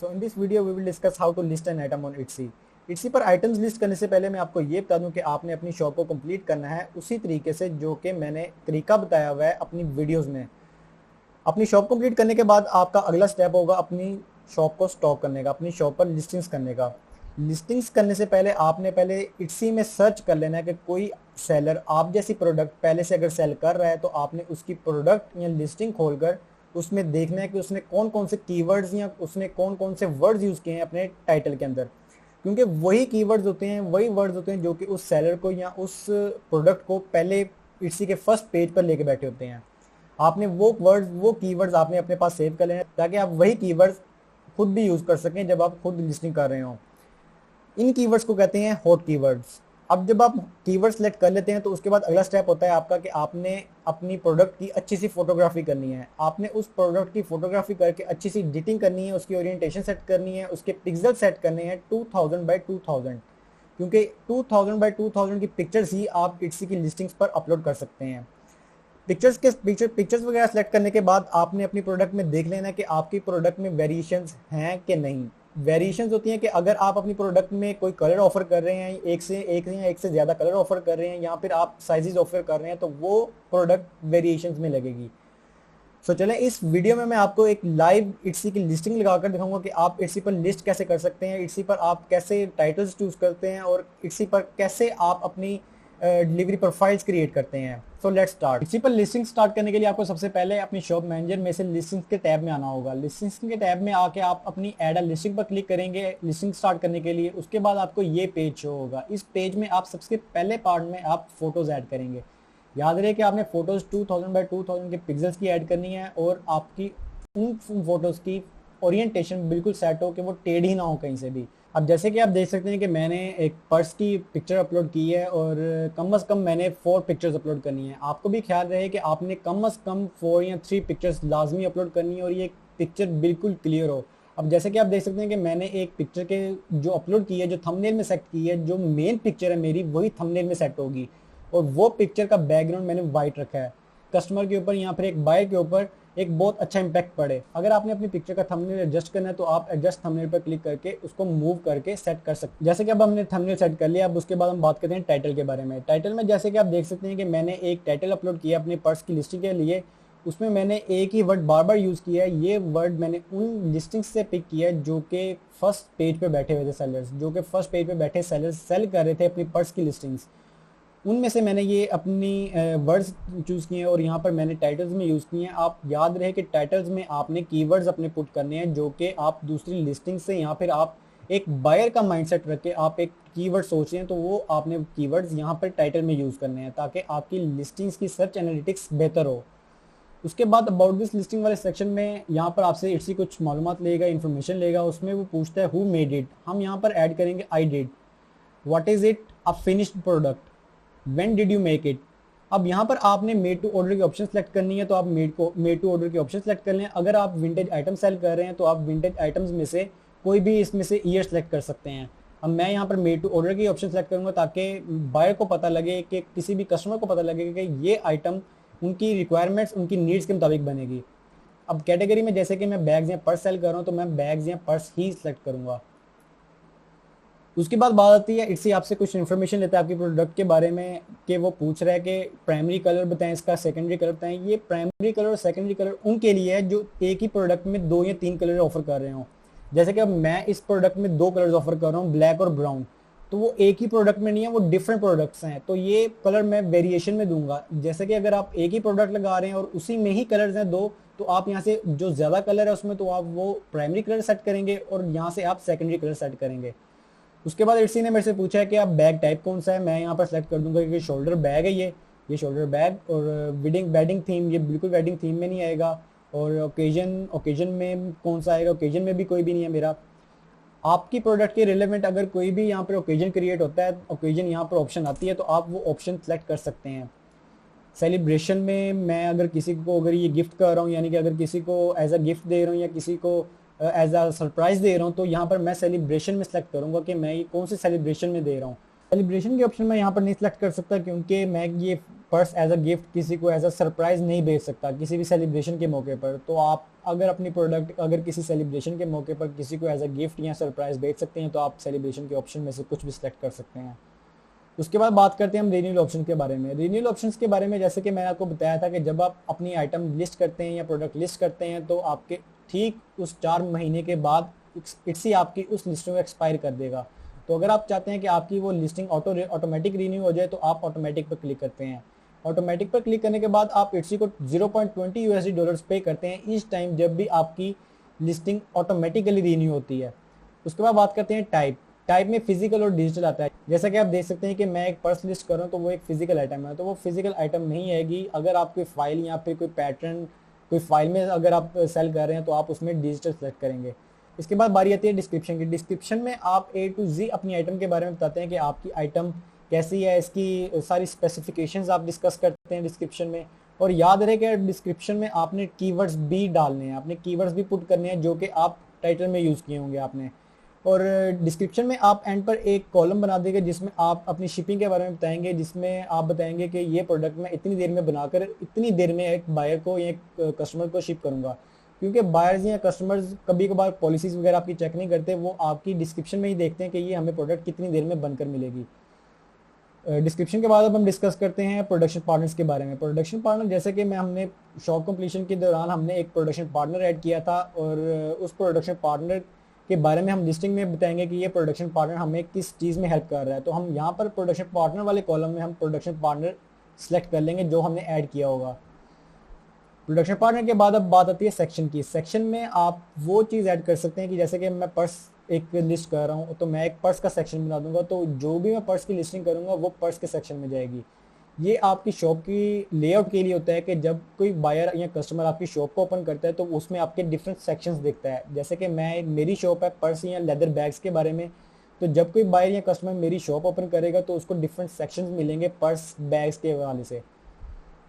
So in this video we will discuss how to list an item on Etsy. Etsy पर items list करने से पहले मैं आपको ये बता दूं कि आपने अपनी शॉप को कंप्लीट करना है उसी तरीके से जो कि मैंने तरीका बताया हुआ है अपनी वीडियोस में। अपनी शॉप कंप्लीट करने के बाद आपका अगला स्टेप होगा अपनी शॉप को स्टॉक करने का, अपनी शॉप पर लिस्टिंग्स करने का। लिस्टिंग्स करने से पहले आपने पहले Etsy में सर्च कर लेना है कि कोई सेलर आप जैसी प्रोडक्ट पहले से अगर सेल कर रहा है तो आपने उसकी प्रोडक्ट या लिस्टिंग खोलकर उसमें देखना है कि उसने कौन कौन से कीवर्ड्स या उसने कौन कौन से वर्ड्स यूज़ किए हैं अपने टाइटल के अंदर, क्योंकि वही कीवर्ड्स होते हैं, वही वर्ड्स होते हैं जो कि उस सेलर को या उस प्रोडक्ट को पहले Etsy के फर्स्ट पेज पर लेके बैठे होते हैं। आपने वो कीवर्ड्स आपने अपने पास सेव कर लेना ताकि आप वही कीवर्ड्स खुद भी यूज़ कर सकें जब आप खुद लिस्टिंग कर रहे हो। इन कीवर्ड्स को कहते हैं हॉट कीवर्ड्स। अब जब आप कीवर्ड सेलेक्ट कर लेते हैं तो उसके बाद अगला स्टेप होता है आपका कि आपने अपनी प्रोडक्ट की अच्छी सी फोटोग्राफी करनी है। आपने उस प्रोडक्ट की फोटोग्राफी करके अच्छी सी एडिटिंग करनी है, उसकी ओरिएंटेशन सेट करनी है, उसके पिक्सल सेट करने हैं 2000 बाई 2000, क्योंकि 2000 बाई 2000 की पिक्चर्स ही आप Etsy की लिस्टिंग्स पर अपलोड कर सकते हैं। पिक्चर्स वगैरह सेलेक्ट करने के बाद आपने अपनी प्रोडक्ट में देख लेना कि आपकी प्रोडक्ट में वेरिएशंस हैं कि नहीं। वेरिएशंस होती हैं कि अगर आप अपनी प्रोडक्ट में कोई कलर ऑफर कर रहे हैं, एक से ज़्यादा कलर ऑफर कर रहे हैं या फिर आप साइजेस ऑफर कर रहे हैं तो वो प्रोडक्ट वेरिएशंस में लगेगी। सो चलें इस वीडियो में मैं आपको एक लाइव Etsy की लिस्टिंग लगाकर दिखाऊंगा कि आप Etsy पर लिस्ट कैसे कर सकते हैं, Etsy पर आप कैसे टाइटल्स चूज करते हैं और Etsy पर कैसे आप अपनी डिलीवरी प्रोफाइल्स क्रिएट करते हैं। So let's start. Etsy पर लिस्टिंग स्टार्ट करने के लिए आपको सबसे पहले अपनी शॉप मैनेजर में से लिस्टिंग्स के टैब में आना होगा। लिस्टिंग्स के टैब में आके आप अपनी ऐड अ लिस्टिंग पर क्लिक करेंगे लिस्टिंग स्टार्ट करने के लिए। उसके बाद आपको ये पेज शो होगा। इस पेज में आप सबसे पहले पार्ट में आप फोटोज ऐड करेंगे। याद रहे कि आपने फोटोज 2000 बाई 2000 के पिक्सल्स की ऐड करनी है और आपकी उन फोटोज की ओरिएंटेशन बिल्कुल सेट हो कि वो टेढ़ी ही ना हो कहीं से भी। अब जैसे कि आप देख सकते हैं कि मैंने एक पर्स की पिक्चर अपलोड की है और कम से कम मैंने 4 पिक्चर्स अपलोड करनी है। आपको भी ख्याल रहे कि आपने कम से कम 4 या 3 पिक्चर्स लाजमी अपलोड करनी है और ये पिक्चर बिल्कुल क्लियर हो। अब जैसे कि आप देख सकते हैं कि मैंने एक पिक्चर के जो अपलोड की है, जो थंबनेल में सेट की है, जो मेन पिक्चर है मेरी वही थंबनेल में सेट होगी और वो पिक्चर का बैकग्राउंड मैंने वाइट रखा है। कस्टमर के ऊपर या फिर एक बायर के ऊपर एक बहुत अच्छा इंपैक्ट पड़े। अगर आपने अपनी पिक्चर का थंबनेल एडजस्ट करना है तो आप एडजस्ट थंबनेल पर क्लिक करके उसको मूव करके सेट कर सकते हैं। जैसे कि अब हमने थंबनेल सेट कर लिया, अब उसके बाद हम बात करते हैं टाइटल के बारे में। टाइटल में जैसे कि आप देख सकते हैं कि मैंने एक टाइटल अपलोड किया अपने पर्स की लिस्टिंग के लिए। उसमें मैंने एक ही वर्ड बार बार यूज़ किया है। ये वर्ड मैंने उन लिस्टिंग्स से पिक किया है जो कि फर्स्ट पेज पे बैठे हुए थे सेलर्स, जो कि फर्स्ट पेज पे बैठे सेलर्स सेल कर रहे थे अपनी पर्स की लिस्टिंग्स। उनमें से मैंने ये अपनी वर्ड्स चूज़ किए हैं और यहाँ पर मैंने टाइटल्स में यूज़ किए हैं। आप याद रहे कि टाइटल्स में आपने कीवर्ड्स अपने पुट करने हैं जो कि आप दूसरी लिस्टिंग से या फिर आप एक बायर का माइंडसेट रख के आप एक कीवर्ड सोच रहे हैं तो वो आपने कीवर्ड्स यहाँ पर टाइटल में यूज़ करने हैं ताकि आपकी लिस्टिंग्स की सर्च एनालिटिक्स बेहतर हो। उसके बाद अबाउट दिस लिस्टिंग वाले सेक्शन में यहाँ पर आपसे Etsy कुछ मालूमात लेगा, इन्फॉर्मेशन लेगा। उसमें वो पूछता है हु मेड इट। हम यहाँ पर ऐड करेंगे I did. What is it? A finished product. When did you make it? अब यहाँ पर आपने मेड टू ऑर्डर की ऑप्शन सेलेक्ट करनी है तो आप मेड टू ऑर्डर की ऑप्शन सेलेक्ट कर लें। अगर आप विंटेज आइटम सेल कर रहे हैं तो आप विंटेज आइटम्स में से कोई भी इसमें से ईयर सेलेक्ट कर सकते हैं। अब मैं यहाँ पर मेड टू ऑर्डर की ऑप्शन सेलेक्ट करूँगा ताकि बायर को पता लगे कि किसी भी कस्टमर को पता लगे कि ये आइटम उनकी रिक्वायरमेंट्स, उनकी नीड्स के मुताबिक बनेगी। अब कैटेगरी में जैसे कि मैं बैग्स या पर्स सेल कर रहा हूँ तो मैं बैग्स या पर्स ही सेलेक्ट करूँगा। उसके बाद बात आती है Etsy आपसे कुछ इन्फॉर्मेशन लेता है आपके प्रोडक्ट के बारे में कि वो पूछ रहा है कि प्राइमरी कलर बताएं, इसका सेकेंडरी कलर बताएं। ये प्राइमरी कलर और सेकेंडरी कलर उनके लिए है जो एक ही प्रोडक्ट में 2 या 3 कलर ऑफर कर रहे हो। जैसे कि अब मैं इस प्रोडक्ट में 2 कलर्स ऑफर कर रहा हूँ, ब्लैक और ब्राउन, तो वो एक ही प्रोडक्ट में नहीं है, वो डिफरेंट प्रोडक्ट्स हैं, तो ये कलर मैं वेरिएशन में दूंगा। जैसे कि अगर आप एक ही प्रोडक्ट लगा रहे हैं और उसी में ही कलर्स हैं 2, तो आप यहाँ से जो ज़्यादा कलर है उसमें तो आप वो प्राइमरी कलर सेट करेंगे और यहाँ से आप सेकेंडरी कलर सेट करेंगे। उसके बाद Etsy ने मेरे से पूछा है कि आप बैग टाइप कौन सा है। मैं यहाँ पर सेलेक्ट कर दूंगा कि शोल्डर बैग है ये शोल्डर बैग। और वेडिंग थीम, ये बिल्कुल वेडिंग थीम में नहीं आएगा। और ओकेजन में कौन सा आएगा? ओकेजन में भी कोई भी नहीं है मेरा। आपकी प्रोडक्ट के रिलेवेंट अगर कोई भी यहाँ पर ओकेजन क्रिएट होता है, ओकेजन यहाँ पर ऑप्शन आती है तो आप वो ऑप्शन सेलेक्ट कर सकते हैं। सेलिब्रेशन में मैं अगर किसी को अगर ये गिफ्ट कर रहा हूँ, यानी कि अगर किसी को एज अ गिफ्ट दे रहा हूँ या किसी को एज अ सरप्राइज दे रहा हूँ, तो यहाँ पर मैं सेलिब्रेशन में सेलेक्ट करूँगा कि मैं ये कौन से सेलिब्रेशन में दे रहा हूँ। सेलिब्रेशन के ऑप्शन में यहाँ पर नहीं सेलेक्ट कर सकता क्योंकि मैं ये पर्स एज अ गिफ्ट किसी को एज अ सरप्राइज नहीं भेज सकता किसी भी सेलिब्रेशन के मौके पर, तो आप अगर अपनी प्रोडक्ट अगर किसी सेलिब्रेशन के मौके पर किसी को एज अ गिफ्ट या सरप्राइज भेज सकते हैं तो आप सेलिब्रेशन के ऑप्शन में से कुछ भी सिलेक्ट कर सकते हैं। उसके बाद बात करते हैं हम रिन्यूअल ऑप्शन के बारे में। रिन्यूअल ऑप्शंस के बारे में जैसे कि मैंने आपको बताया था कि जब आप अपनी आइटम लिस्ट करते हैं या प्रोडक्ट लिस्ट करते हैं तो आपके ठीक उस 4 महीने के बाद इट्सी आपकी उस लिस्टिंग को एक्सपायर कर देगा। तो अगर आप चाहते हैं कि आपकी वो लिस्टिंग ऑटोमेटिक रिन्यू हो जाए तो आप ऑटोमेटिक पर क्लिक करते हैं। ऑटोमेटिक पर क्लिक करने के बाद आप इट्सी को $0.20 पे करते हैं ईच टाइम जब भी आपकी लिस्टिंग ऑटोमेटिकली रिन्यू होती है। उसके बाद बात करते हैं टाइप में फिजिकल और डिजिटल आता है। जैसा कि आप देख सकते हैं कि मैं एक पर्स लिस्ट कर रहा हूँ तो वो एक फिजिकल आइटम है, तो वो फिजिकल आइटम नहीं आएगी। अगर आप कोई फाइल या फिर कोई पैटर्न कोई फाइल में अगर आप सेल कर रहे हैं तो आप उसमें डिजिटल सेलेक्ट करेंगे। इसके बाद बारी आती है डिस्क्रिप्शन की। डिस्क्रिप्शन में आप A to Z अपनी आइटम के बारे में बताते हैं कि आपकी आइटम कैसी है, इसकी सारी स्पेसिफिकेशंस आप डिस्कस करते हैं डिस्क्रिप्शन में। और याद रहे कि डिस्क्रिप्शन में आपने कीवर्ड्स भी डालने हैं, आपने कीवर्ड्स भी पुट करने हैं जो कि आप टाइटल में यूज़ किए होंगे आपने। और डिस्क्रिप्शन में आप एंड पर एक कॉलम बना देंगे जिसमें आप अपनी शिपिंग के बारे में बताएंगे, जिसमें आप बताएंगे कि ये प्रोडक्ट मैं इतनी देर में बनाकर इतनी देर में एक बायर को या एक कस्टमर को शिप करूंगा। क्योंकि बायर्स या कस्टमर्स कभी कभार पॉलिसीज वगैरह आपकी चेक नहीं करते, वो आपकी डिस्क्रिप्शन में ही देखते हैं कि ये हमें प्रोडक्ट कितनी देर में बनकर मिलेगी। डिस्क्रिप्शन के बाद अब हम डिस्कस करते हैं प्रोडक्शन पार्टनर्स के बारे में। प्रोडक्शन पार्टनर जैसे कि हमने शॉप कंप्लीशन के दौरान हमने एक प्रोडक्शन पार्टनर ऐड किया था और उस प्रोडक्शन पार्टनर के बारे में हम लिस्टिंग में बताएंगे कि ये प्रोडक्शन पार्टनर हमें किस चीज़ में हेल्प कर रहा है। तो हम यहाँ पर प्रोडक्शन पार्टनर वाले कॉलम में हम प्रोडक्शन पार्टनर सेलेक्ट कर लेंगे जो हमने ऐड किया होगा। प्रोडक्शन पार्टनर के बाद अब बात आती है सेक्शन की। सेक्शन में आप वो चीज़ ऐड कर सकते हैं कि जैसे कि मैं पर्स एक लिस्ट कर रहा हूँ तो मैं एक पर्स का सेक्शन बना दूंगा, तो जो भी मैं पर्स की लिस्टिंग करूंगा वो पर्स के सेक्शन में जाएगी। ये आपकी शॉप की लेआउट के लिए होता है कि जब कोई बायर या कस्टमर आपकी शॉप को ओपन करता है तो उसमें आपके डिफरेंट सेक्शंस दिखता है। जैसे कि मेरी शॉप है पर्स या लेदर बैग्स के बारे में, तो जब कोई बायर या कस्टमर मेरी शॉप ओपन करेगा तो उसको डिफरेंट सेक्शंस मिलेंगे पर्स बैग्स के हवाले से।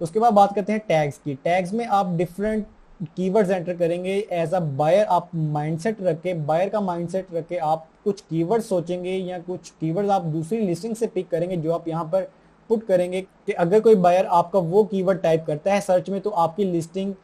उसके बाद बात करते हैं टैग्स की। टैग्स में आप डिफरेंट कीवर्ड्स एंटर करेंगे एज अ बायर। आप माइंडसेट रख के बायर का माइंडसेट रख के आप कुछ कीवर्ड सोचेंगे या कुछ कीवर्ड्स आप दूसरी लिस्टिंग से पिक करेंगे जो आप यहाँ पर पुट करेंगे कि अगर कोई बायर आपका वो कीवर्ड टाइप करता है सर्च में तो आपकी लिस्टिंग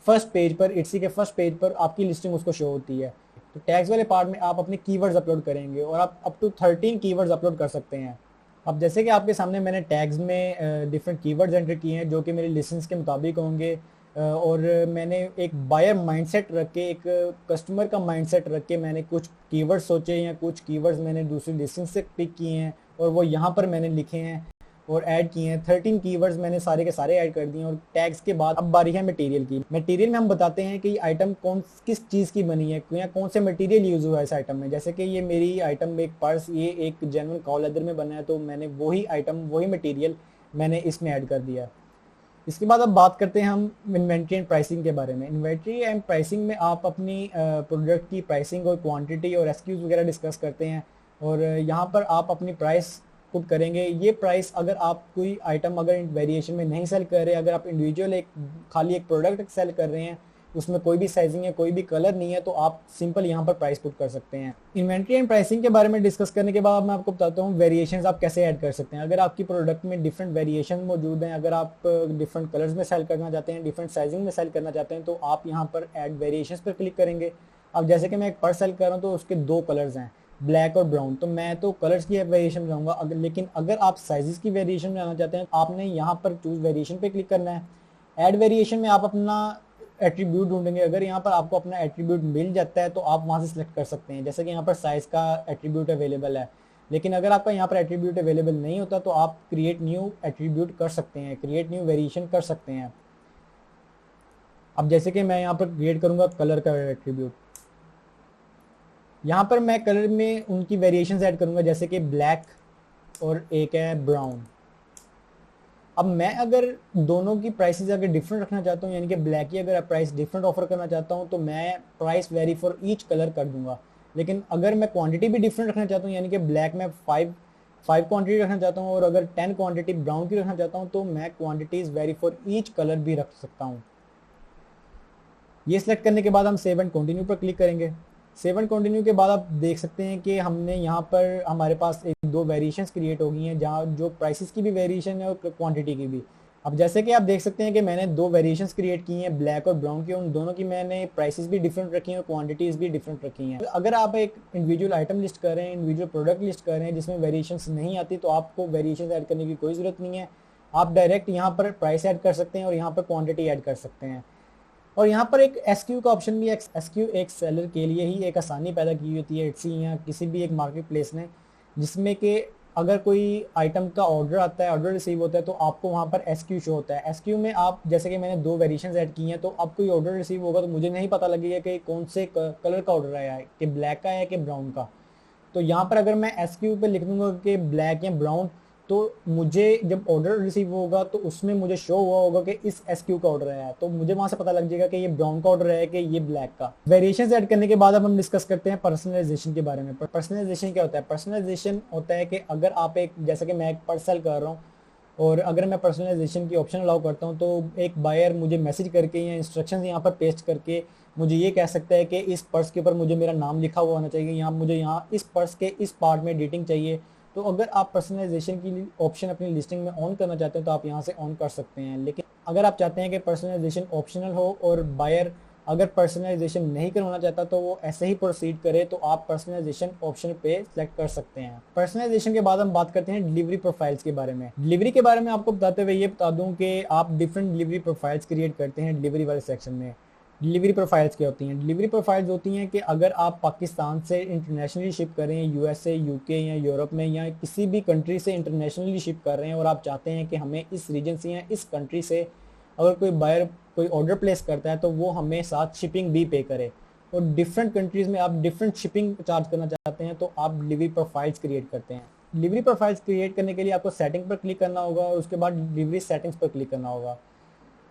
फर्स्ट पेज पर इट्सी के फर्स्ट पेज पर आपकी लिस्टिंग उसको शो होती है। तो टैग्स वाले पार्ट में आप अपने कीवर्ड्स अपलोड करेंगे और आप अप टू 13 कीवर्ड्स अपलोड कर सकते हैं। अब जैसे कि आपके सामने मैंने टैग्स में डिफरेंट कीवर्ड्स एंटर किए हैं जो कि मेरे लिस्टिंग्स के मुताबिक होंगे और मैंने एक बायर माइंडसेट रख के एक कस्टमर का माइंडसेट रख के मैंने कुछ कीवर्ड्स सोचे या कुछ कीवर्ड्स मैंने दूसरी लिस्टिंग से पिक किए हैं और वो यहाँ पर मैंने लिखे हैं और ऐड किए हैं। 13 कीवर्ड्स मैंने सारे के सारे ऐड कर दिए। और टैग्स के बाद अब बारी है मटेरियल की। मटेरियल में हम बताते हैं कि आइटम किस चीज़ की बनी है या कौन से मटेरियल यूज़ हुआ है इस आइटम में। जैसे कि ये मेरी आइटम एक पर्स ये एक जेन्युइन काउ लेदर में बना है तो मैंने वही आइटम वही मटेरियल मैंने इसमें ऐड कर दिया। इसके बाद अब बात करते हैं हम इन्वेंट्री एंड प्राइसिंग के बारे में। इन्वेंट्री एंड प्राइसिंग में आप अपनी प्रोडक्ट की प्राइसिंग और क्वांटिटी और एसक्यूज वगैरह डिस्कस करते हैं और यहाँ पर आप अपनी प्राइस पुट करेंगे। ये प्राइस अगर आप कोई आइटम अगर वेरिएशन में नहीं सेल कर रहे, अगर आप इंडिविजुअल खाली एक प्रोडक्ट सेल कर रहे हैं उसमें कोई भी साइजिंग है कोई भी कलर नहीं है तो आप सिंपल यहाँ पर प्राइस पुट कर सकते हैं। इन्वेंट्री एंड प्राइसिंग के बारे में डिस्कस करने के बाद मैं आपको बताता हूँ वेरिएशंस आप कैसे ऐड कर सकते हैं। अगर आपकी प्रोडक्ट में डिफरेंट वेरिएशन मौजूद हैं, अगर आप डिफरेंट कलर्स में सेल करना चाहते हैं, डिफरेंट साइजिंग में सेल करना चाहते हैं तो आप यहाँ पर ऐड वेरिएशंस पर क्लिक करेंगे। अब जैसे कि मैं एक पर्स सेल कर रहा हूँ तो उसके 2 कलर्स हैं ब्लैक और ब्राउन, तो मैं तो कलर्स की वेरिएशन बनाऊंगा। लेकिन अगर आप साइजेस की वेरिएशन बनाना चाहते हैं आपने यहाँ पर चूज वेरिएशन पे क्लिक करना है। ऐड वेरिएशन में आप अपना एट्रीब्यूट ढूंढेंगे। अगर यहाँ पर आपको अपना एट्रीब्यूट मिल जाता है तो आप वहाँ से सिलेक्ट कर सकते हैं। जैसे कि यहाँ पर साइज का एट्रीब्यूट अवेलेबल है, लेकिन अगर आपका यहाँ पर एट्रीब्यूट अवेलेबल नहीं होता तो आप क्रिएट न्यू एट्रीब्यूट कर सकते हैं, क्रिएट न्यू वेरिएशन कर सकते हैं। अब जैसे कि मैं यहाँ पर क्रिएट करूँगा कलर का एट्रीब्यूट। यहाँ पर मैं कलर में उनकी वेरिएशंस ऐड करूँगा जैसे कि ब्लैक और एक है ब्राउन। अब मैं अगर दोनों की प्राइसेस अगर डिफरेंट रखना चाहता हूँ यानी कि ब्लैक की अगर प्राइस डिफरेंट ऑफर करना चाहता हूँ तो मैं price very for each colour कर दूंगा। लेकिन अगर मैं क्वांटिटी भी डिफरेंट रखना चाहता हूँ यानी कि ब्लैक में 5 क्वांटिटी रखना चाहता हूँ और अगर 10 क्वांटिटी ब्राउन की रखना चाहता हूँ तो मैं quantities very for each colour भी रख सकता हूँ। ये सिलेक्ट करने के बाद हम सेव एंड कंटिन्यू पर क्लिक करेंगे। सेव एंड कंटिन्यू के बाद आप देख सकते हैं कि हमने यहाँ पर हमारे पास 1-2 वेरिएशंस क्रिएट हो गई हैं जहाँ जो प्राइसेस की भी वेरिएशन है और क्वांटिटी की भी। अब जैसे कि आप देख सकते हैं कि मैंने दो वेरिएशंस क्रिएट की हैं, ब्लैक और ब्राउन की। उन दोनों की मैंने प्राइसेस भी डिफरेंट रखी हैं और क्वांटिटीज भी डिफरेंट रखी हैं। अगर आप एक इंडिविजुअल आइटम लिस्ट कर रहे हैं, इंडिविजुअल प्रोडक्ट लिस्ट कर रहे हैं जिसमें वेरिएशंस नहीं आती, तो आपको वेरिएशंस ऐड करने की कोई ज़रूरत नहीं है। आप डायरेक्ट यहाँ पर प्राइस ऐड कर सकते हैं और यहाँ पर क्वान्टिटी ऐड कर सकते हैं। और यहाँ पर एक एसक्यू का ऑप्शन भी है। एसक्यू एक सेलर के लिए ही एक आसानी पैदा की होती है इट्सी या किसी भी एक मार्केट प्लेस ने, जिसमें कि अगर कोई आइटम का ऑर्डर आता है, ऑर्डर रिसीव होता है, तो आपको वहाँ पर एसक्यू शो होता है। एसक्यू में आप, जैसे कि मैंने दो वेरिएशंस ऐड की हैं, तो अब कोई ऑर्डर रिसीव होगा तो मुझे नहीं पता लगेगा कि कौन से कलर का ऑर्डर आया है, कि ब्लैक का है कि ब्राउन का। तो यहाँ पर अगर मैं एसक्यू पे लिख दूंगा कि ब्लैक या ब्राउन, तो मुझे जब ऑर्डर रिसीव होगा तो उसमें मुझे शो हुआ होगा कि इस एसक्यू का ऑर्डर आया है, तो मुझे वहां से पता लग जाएगा कि ये ब्राउन का ऑर्डर है कि ये ब्लैक का। वेरिएशंस ऐड करने के बाद अब हम डिस्कस करते हैं पर्सनलाइजेशन के बारे में। पर्सनलाइजेशन क्या होता है? पर्सनलाइजेशन होता है कि अगर आप एक, जैसे कि मैं एक पर्स सेल कर रहा हूँ, और अगर मैं पर्सनलाइजेशन की ऑप्शन अलाउ करता हूँ, तो एक बायर मुझे मैसेज करके या इंस्ट्रक्शंस यहाँ पर पेस्ट करके मुझे ये कह सकता है कि इस पर्स के ऊपर मुझे मेरा नाम लिखा हुआ होना चाहिए, यहाँ मुझे यहाँ इस पर्स के इस पार्ट में डेटिंग चाहिए। तो अगर आप पर्सनलाइजेशन की ऑप्शन अपनी लिस्टिंग में ऑन करना चाहते हैं तो आप यहाँ से ऑन कर सकते हैं। लेकिन अगर आप चाहते हैं कि पर्सनलाइजेशन ऑप्शनल हो और बायर अगर पर्सनलाइजेशन नहीं करवाना चाहता तो वो ऐसे ही प्रोसीड करे, तो आप पर्सनलाइजेशन ऑप्शन पे सिलेक्ट कर सकते हैं। पर्सनलाइजेशन के बाद हम बात करते हैं डिलीवरी प्रोफाइल्स के बारे में। डिलीवरी के बारे में आपको बताते हुए ये बता दूं कि आप डिफरेंट डिलीवरी प्रोफाइल्स क्रिएट करते हैं डिलीवरी वाले सेक्शन में। डिलीवरी प्रोफाइल्स क्या होती हैं? डिलीवरी प्रोफाइल्स होती हैं कि अगर आप पाकिस्तान से इंटरनेशनली शिप कर रहे हैं, यूएसए, यूके या यूरोप में या किसी भी कंट्री से इंटरनेशनली शिप कर रहे हैं, और आप चाहते हैं कि हमें इस रीजन से या इस कंट्री से अगर कोई बायर कोई ऑर्डर प्लेस करता है तो वो हमें साथ शिपिंग भी पे करे, और डिफरेंट कंट्रीज में आप डिफरेंट शिपिंग चार्ज करना चाहते हैं, तो आप डिलीवरी प्रोफाइल्स क्रिएट करते हैं। डिलीवरी प्रोफाइल्स क्रिएट करने के लिए आपको सेटिंग पर क्लिक करना होगा और उसके बाद डिलीवरी सेटिंग्स पर क्लिक करना होगा।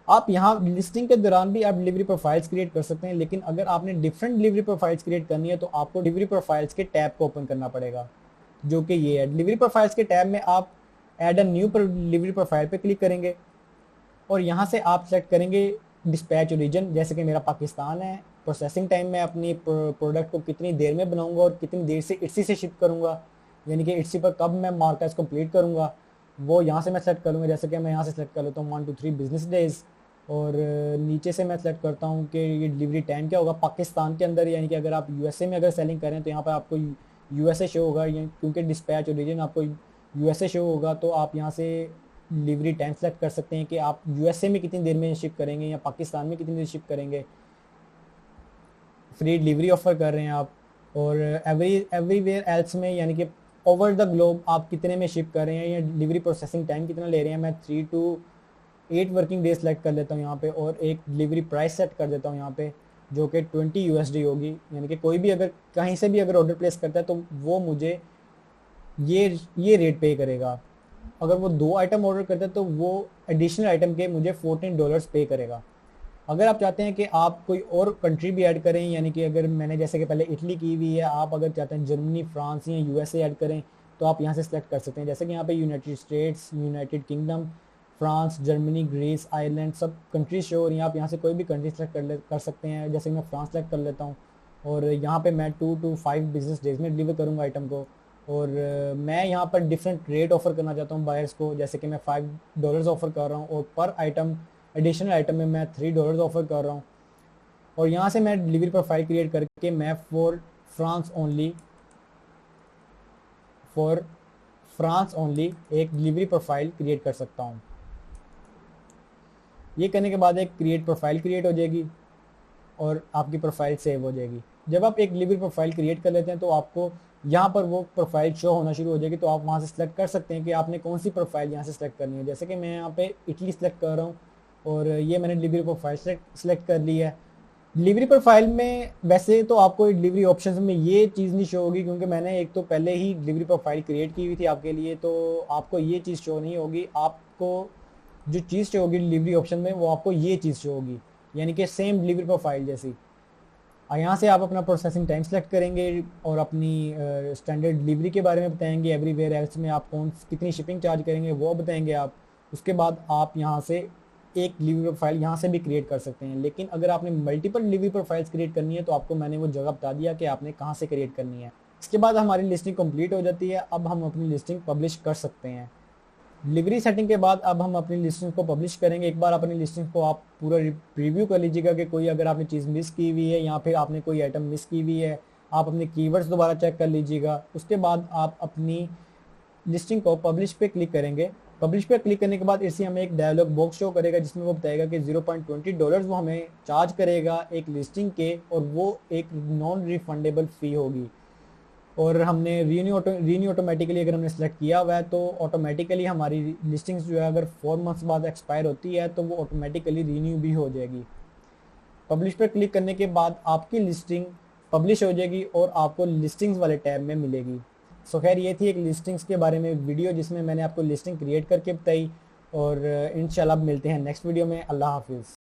आप यहाँ लिस्टिंग के दौरान भी आप डिलीवरी प्रोफाइल्स क्रिएट कर सकते हैं, लेकिन अगर आपने डिफरेंट डिलीवरी प्रोफाइल्स क्रिएट करनी है तो आपको डिलीवरी प्रोफाइल्स के टैब को ओपन करना पड़ेगा, जो कि ये है। डिलीवरी प्रोफाइल्स के टैब में आप add a new delivery profile पे क्लिक करेंगे और यहाँ से आप सेलेक्ट करेंगे डिस्पैच ओरिजिन, जैसे कि मेरा पाकिस्तान है। प्रोसेसिंग टाइम में अपनी प्रोडक्ट को कितनी देर में बनाऊंगा और कितनी देर से इट्सी से शिप करूंगा, यानी कि इट्सी पर कब मैं मार्केट कंप्लीट करूंगा, वो यहाँ से मैं सेलेक्ट करूँगा। जैसे कि मैं यहाँ से सेलेक्ट कर लेता हूँ 1 to 3 बिजनेस डेज, और नीचे से मैं सेलेक्ट करता हूँ कि ये डिलीवरी टाइम क्या होगा पाकिस्तान के अंदर, यानी कि अगर आप यूएसए में अगर सेलिंग करें तो यहाँ पर आपको यूएसए शो होगा, क्योंकि डिस्पैच ओरिजिन आपको यूएसए शो होगा। तो आप यहाँ से डिलीवरी टाइम सेलेक्ट कर सकते हैं कि आप यूएसए में कितनी देर में शिप करेंगे या पाकिस्तान में कितनी देर शिप करेंगे। फ्री डिलीवरी ऑफर कर रहे हैं आप, और एवरीवेयर एल्स में, यानी कि ओवर द ग्लोब आप कितने में शिप कर रहे हैं या डिलीवरी प्रोसेसिंग टाइम कितना ले रहे हैं। मैं 3 to 8 वर्किंग डेज सेलेक्ट कर लेता हूँ यहाँ पे, और एक डिलीवरी प्राइस सेट कर देता हूँ यहाँ पे, जो कि 20 USD होगी। यानी कि कोई भी अगर कहीं से भी अगर ऑर्डर प्लेस करता है तो वो मुझे ये रेट पे करेगा। अगर वो 2 आइटम ऑर्डर करता है तो वो एडिशनल आइटम के मुझे $14 पे करेगा। अगर आप चाहते हैं कि आप कोई और कंट्री भी ऐड करें, यानी कि अगर मैंने जैसे कि पहले इटली की हुई है, आप अगर चाहते हैं जर्मनी, फ्रांस या यूएसए ऐड करें, तो आप यहाँ से सेलेक्ट कर सकते हैं। जैसे कि यहाँ पे United States, United Kingdom, France, Germany, Greece, Ireland सब कंट्रीज शो हो रही हैं। आप यहाँ से कोई भी कंट्री सेलेक्ट कर सकते हैं। जैसे मैं फ्रांस सेलेक्ट कर लेता हूँ, और यहाँ पे मैं 2 to 5 बिजनेस डेज में डिलीवर करूँगा आइटम को। और मैं यहाँ पर डिफरेंट रेट ऑफर करना चाहता हूँ बायर्स को, जैसे कि मैं $5 ऑफर कर रहा हूँ, और पर आइटम एडिशनल आइटम में मैं $3 ऑफर कर रहा हूँ। और यहाँ से मैं डिलीवरी प्रोफाइल क्रिएट करके मैं फॉर फ्रांस ओनली एक डिलीवरी प्रोफाइल क्रिएट कर सकता हूँ। ये करने के बाद एक क्रिएट प्रोफाइल क्रिएट हो जाएगी और आपकी प्रोफाइल सेव हो जाएगी। जब आप एक डिलीवरी प्रोफाइल क्रिएट कर लेते हैं तो आपको यहाँ पर वो प्रोफाइल शो होना शुरू हो जाएगी, तो आप वहाँ से सिलेक्ट कर सकते हैं कि आपने कौन सी प्रोफाइल यहाँ से सिलेक्ट करनी है। जैसे कि मैं यहाँ पे इटली सेलेक्ट कर रहा हूँ, और ये मैंने डिलीवरी प्रोफाइल सेलेक्ट कर ली है। डिलीवरी प्रोफाइल में वैसे तो आपको डिलीवरी ऑप्शंस में ये चीज़ नहीं शो होगी, क्योंकि मैंने एक तो पहले ही डिलीवरी प्रोफाइल क्रिएट की हुई थी आपके लिए, तो आपको ये चीज़ शो नहीं होगी। आपको जो चीज़ शो होगी डिलीवरी ऑप्शन में, वो आपको ये चीज़ शो होगी, यानी कि सेम डिलीवरी प्रोफाइल जैसी। यहाँ से आप अपना प्रोसेसिंग टाइम सेलेक्ट करेंगे और अपनी स्टैंडर्ड डिलीवरी के बारे में बताएंगे। एवरीवेयर एल्स में आप कितनी शिपिंग चार्ज करेंगे वो बताएंगे आप। उसके बाद आप यहाँ से एक डिलीवरी प्रोफाइल यहाँ से भी क्रिएट कर सकते हैं। लेकिन अगर आपने मल्टीपल डिलीवरी प्रोफाइल्स क्रिएट करनी है तो आपको मैंने वो जगह बता दिया कि आपने कहाँ से क्रिएट करनी है। इसके बाद हमारी लिस्टिंग कंप्लीट हो जाती है। अब हम अपनी लिस्टिंग पब्लिश कर सकते हैं। डिलीवरी सेटिंग के बाद अब हम अपनी लिस्टिंग को पब्लिश करेंगे। एक बार अपनी लिस्टिंग को आप पूरा रिव्यू कर लीजिएगा कि कोई अगर आपने चीज़ मिस की हुई है या फिर आपने कोई आइटम मिस की हुई है, आप अपने कीवर्ड्स दोबारा चेक कर लीजिएगा। उसके बाद आप अपनी लिस्टिंग को पब्लिश पे क्लिक करेंगे। पब्लिश पे क्लिक करने के बाद इसी हमें एक डायलॉग बॉक्स शो करेगा जिसमें वो बताएगा कि $0.20 वो हमें चार्ज करेगा एक लिस्टिंग के, और वो एक नॉन रिफंडेबल फ़ी होगी। और हमने रीन्यू ऑटोमेटिकली अगर हमने सेलेक्ट किया हुआ है तो ऑटोमेटिकली हमारी लिस्टिंग्स जो है अगर 4 मंथ्स बाद एक्सपायर होती है तो वो ऑटोमेटिकली रीन्यू भी हो जाएगी। पब्लिश पर क्लिक करने के बाद आपकी लिस्टिंग पब्लिश हो जाएगी और आपको लिस्टिंग्स वाले टैब में मिलेगी। सो खैर ये थी एक लिस्टिंग्स के बारे में वीडियो जिसमें मैंने आपको लिस्टिंग क्रिएट करके बताई, और इंशाल्लाह मिलते हैं नेक्स्ट वीडियो में। अल्लाह हाफिज़।